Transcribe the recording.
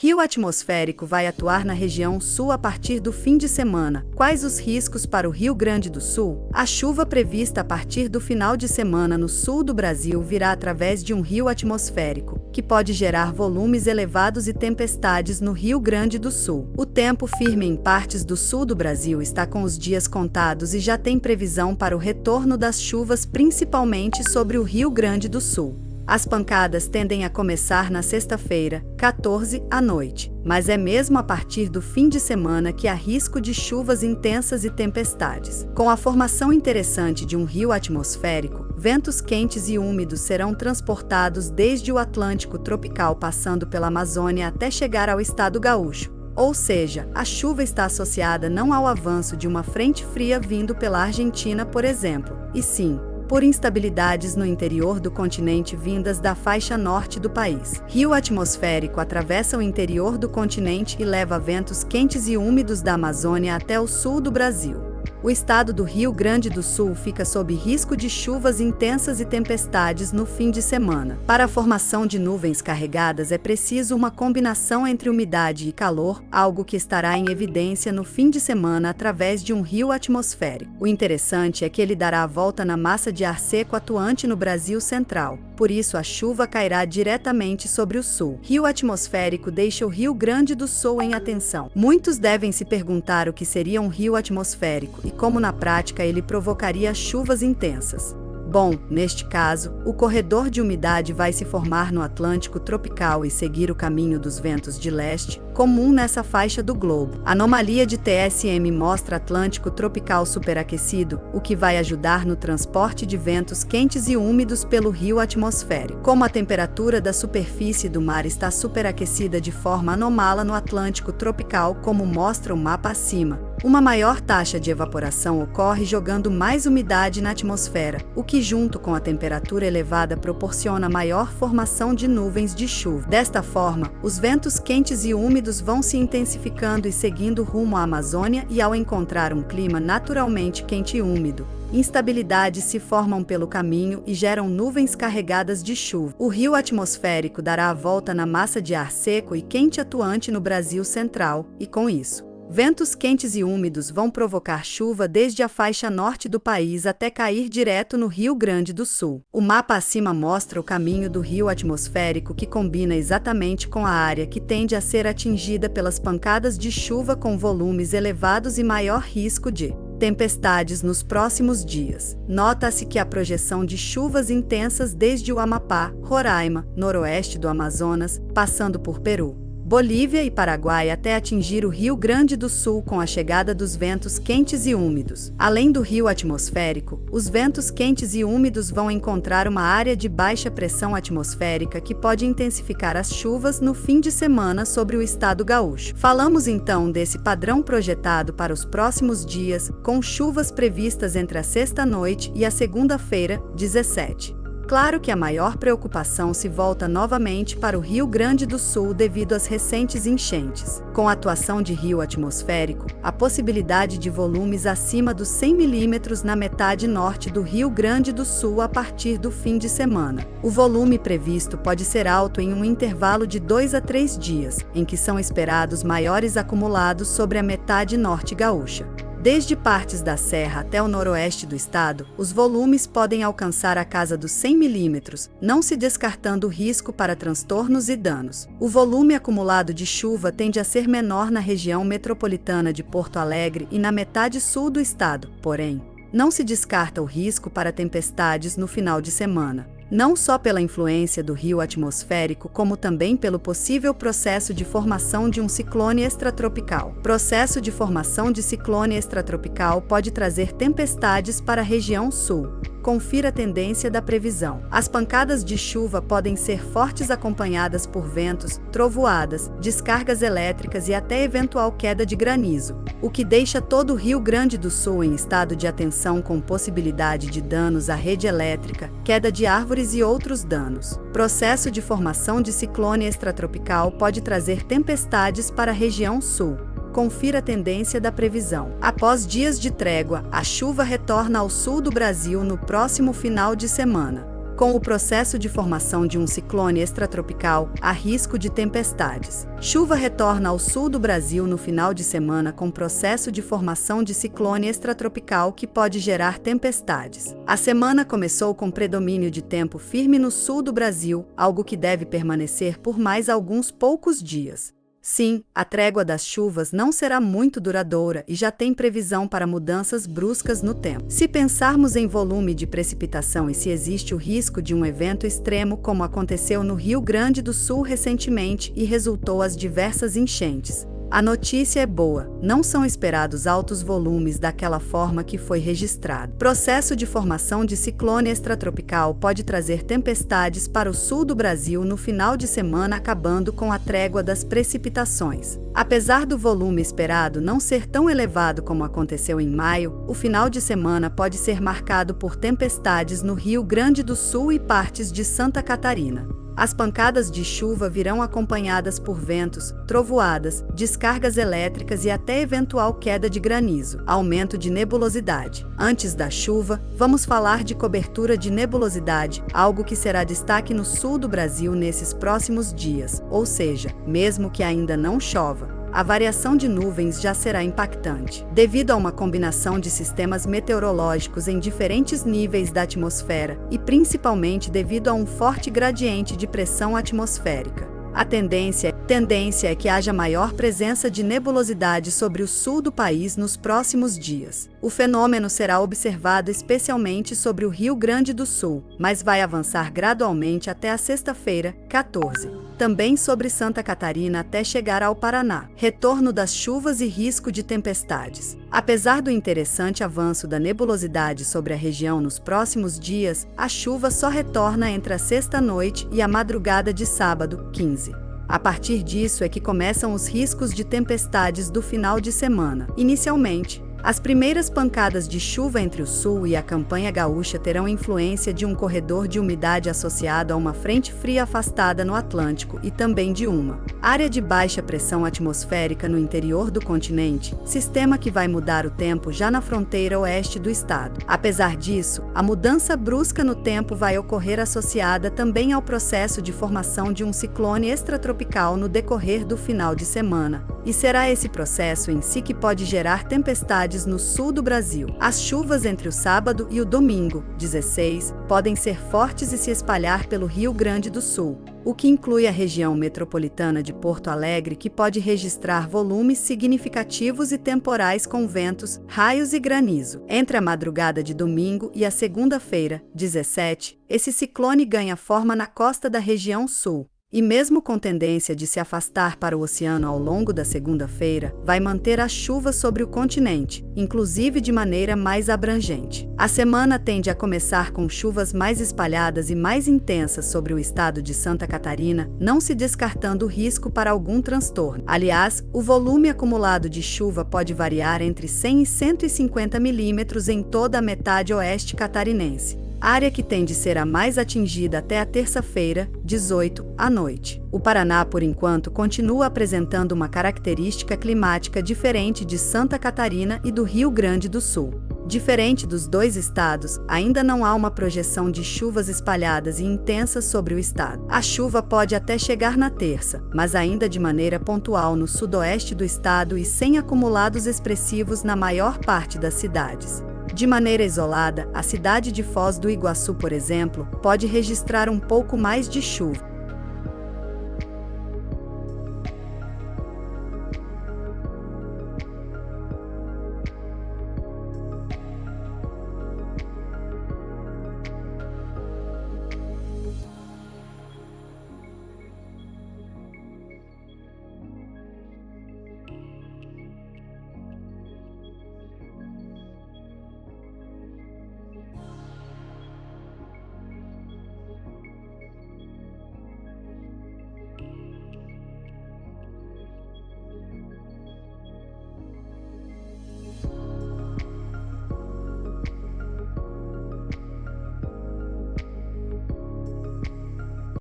Rio atmosférico vai atuar na região sul a partir do fim de semana. Quais os riscos para o Rio Grande do Sul? A chuva prevista a partir do final de semana no sul do Brasil virá através de um rio atmosférico, que pode gerar volumes elevados e tempestades no Rio Grande do Sul. O tempo firme em partes do sul do Brasil está com os dias contados e já tem previsão para o retorno das chuvas, principalmente sobre o Rio Grande do Sul. As pancadas tendem a começar na sexta-feira, 14, à noite, mas é mesmo a partir do fim de semana que há risco de chuvas intensas e tempestades. Com a formação interessante de um rio atmosférico, ventos quentes e úmidos serão transportados desde o Atlântico tropical passando pela Amazônia até chegar ao estado gaúcho. Ou seja, a chuva está associada não ao avanço de uma frente fria vindo pela Argentina, por exemplo, e sim por instabilidades no interior do continente vindas da faixa norte do país. Rio atmosférico atravessa o interior do continente e leva ventos quentes e úmidos da Amazônia até o sul do Brasil. O estado do Rio Grande do Sul fica sob risco de chuvas intensas e tempestades no fim de semana. Para a formação de nuvens carregadas é preciso uma combinação entre umidade e calor, algo que estará em evidência no fim de semana através de um rio atmosférico. O interessante é que ele dará a volta na massa de ar seco atuante no Brasil central. Por isso, a chuva cairá diretamente sobre o sul. Rio atmosférico deixa o Rio Grande do Sul em atenção. Muitos devem se perguntar o que seria um rio atmosférico e como na prática ele provocaria chuvas intensas. Bom, neste caso, o corredor de umidade vai se formar no Atlântico tropical e seguir o caminho dos ventos de leste, comum nessa faixa do globo. A anomalia de TSM mostra Atlântico tropical superaquecido, o que vai ajudar no transporte de ventos quentes e úmidos pelo rio atmosférico. Como a temperatura da superfície do mar está superaquecida de forma anômala no Atlântico tropical, como mostra o mapa acima, uma maior taxa de evaporação ocorre jogando mais umidade na atmosfera, o que junto com a temperatura elevada proporciona maior formação de nuvens de chuva. Desta forma, os ventos quentes e úmidos vão se intensificando e seguindo rumo à Amazônia e ao encontrar um clima naturalmente quente e úmido, instabilidades se formam pelo caminho e geram nuvens carregadas de chuva. O rio atmosférico dará a volta na massa de ar seco e quente atuante no Brasil central, e com isso, ventos quentes e úmidos vão provocar chuva desde a faixa norte do país até cair direto no Rio Grande do Sul. O mapa acima mostra o caminho do rio atmosférico que combina exatamente com a área que tende a ser atingida pelas pancadas de chuva com volumes elevados e maior risco de tempestades nos próximos dias. Nota-se que a projeção de chuvas intensas desde o Amapá, Roraima, noroeste do Amazonas, passando por Peru, Bolívia e Paraguai até atingir o Rio Grande do Sul com a chegada dos ventos quentes e úmidos. Além do rio atmosférico, os ventos quentes e úmidos vão encontrar uma área de baixa pressão atmosférica que pode intensificar as chuvas no fim de semana sobre o estado gaúcho. Falamos então desse padrão projetado para os próximos dias, com chuvas previstas entre a sexta-noite e a segunda-feira, 17. Claro que a maior preocupação se volta novamente para o Rio Grande do Sul devido às recentes enchentes. Com a atuação de rio atmosférico, a possibilidade de volumes acima dos 100 milímetros na metade norte do Rio Grande do Sul a partir do fim de semana. O volume previsto pode ser alto em um intervalo de 2 a 3 dias, em que são esperados maiores acumulados sobre a metade norte gaúcha. Desde partes da serra até o noroeste do estado, os volumes podem alcançar a casa dos 100 milímetros, não se descartando o risco para transtornos e danos. O volume acumulado de chuva tende a ser menor na região metropolitana de Porto Alegre e na metade sul do estado, porém, não se descarta o risco para tempestades no final de semana. Não só pela influência do rio atmosférico, como também pelo possível processo de formação de um ciclone extratropical. Processo de formação de ciclone extratropical pode trazer tempestades para a região sul. Confira a tendência da previsão. As pancadas de chuva podem ser fortes acompanhadas por ventos, trovoadas, descargas elétricas e até eventual queda de granizo, o que deixa todo o Rio Grande do Sul em estado de atenção com possibilidade de danos à rede elétrica, queda de árvores e outros danos. Processo de formação de ciclone extratropical pode trazer tempestades para a região sul. Confira a tendência da previsão. Após dias de trégua, a chuva retorna ao sul do Brasil no próximo final de semana. Com o processo de formação de um ciclone extratropical, há risco de tempestades. Chuva retorna ao sul do Brasil no final de semana com processo de formação de ciclone extratropical que pode gerar tempestades. A semana começou com predomínio de tempo firme no sul do Brasil, algo que deve permanecer por mais alguns poucos dias. Sim, a trégua das chuvas não será muito duradoura e já tem previsão para mudanças bruscas no tempo. Se pensarmos em volume de precipitação e se existe o risco de um evento extremo como aconteceu no Rio Grande do Sul recentemente e resultou as diversas enchentes, a notícia é boa, não são esperados altos volumes daquela forma que foi registrado. Processo de formação de ciclone extratropical pode trazer tempestades para o sul do Brasil no final de semana, acabando com a trégua das precipitações. Apesar do volume esperado não ser tão elevado como aconteceu em maio, o final de semana pode ser marcado por tempestades no Rio Grande do Sul e partes de Santa Catarina. As pancadas de chuva virão acompanhadas por ventos, trovoadas, descargas elétricas e até eventual queda de granizo, aumento de nebulosidade. Antes da chuva, vamos falar de cobertura de nebulosidade, algo que será destaque no sul do Brasil nesses próximos dias, ou seja, mesmo que ainda não chova, a variação de nuvens já será impactante, devido a uma combinação de sistemas meteorológicos em diferentes níveis da atmosfera e principalmente devido a um forte gradiente de pressão atmosférica. A tendência é que haja maior presença de nebulosidade sobre o sul do país nos próximos dias. O fenômeno será observado especialmente sobre o Rio Grande do Sul, mas vai avançar gradualmente até a sexta-feira, 14. Também sobre Santa Catarina até chegar ao Paraná. Retorno das chuvas e risco de tempestades. Apesar do interessante avanço da nebulosidade sobre a região nos próximos dias, a chuva só retorna entre a sexta-noite e a madrugada de sábado, 15. A partir disso é que começam os riscos de tempestades do final de semana. Inicialmente, as primeiras pancadas de chuva entre o sul e a campanha gaúcha terão influência de um corredor de umidade associado a uma frente fria afastada no Atlântico e também de uma área de baixa pressão atmosférica no interior do continente, sistema que vai mudar o tempo já na fronteira oeste do estado. Apesar disso, a mudança brusca no tempo vai ocorrer associada também ao processo de formação de um ciclone extratropical no decorrer do final de semana, e será esse processo em si que pode gerar tempestades no sul do Brasil. As chuvas entre o sábado e o domingo, 16, podem ser fortes e se espalhar pelo Rio Grande do Sul, o que inclui a região metropolitana de Porto Alegre, que pode registrar volumes significativos e temporais com ventos, raios e granizo. Entre a madrugada de domingo e a segunda-feira, 17, esse ciclone ganha forma na costa da região sul. E mesmo com tendência de se afastar para o oceano ao longo da segunda-feira, vai manter a chuva sobre o continente, inclusive de maneira mais abrangente. A semana tende a começar com chuvas mais espalhadas e mais intensas sobre o estado de Santa Catarina, não se descartando o risco para algum transtorno. Aliás, o volume acumulado de chuva pode variar entre 100 e 150 milímetros em toda a metade oeste catarinense, área que tende a ser a mais atingida até a terça-feira, 18, à noite. O Paraná, por enquanto, continua apresentando uma característica climática diferente de Santa Catarina e do Rio Grande do Sul. Diferente dos dois estados, ainda não há uma projeção de chuvas espalhadas e intensas sobre o estado. A chuva pode até chegar na terça, mas ainda de maneira pontual no sudoeste do estado e sem acumulados expressivos na maior parte das cidades. De maneira isolada, a cidade de Foz do Iguaçu, por exemplo, pode registrar um pouco mais de chuva.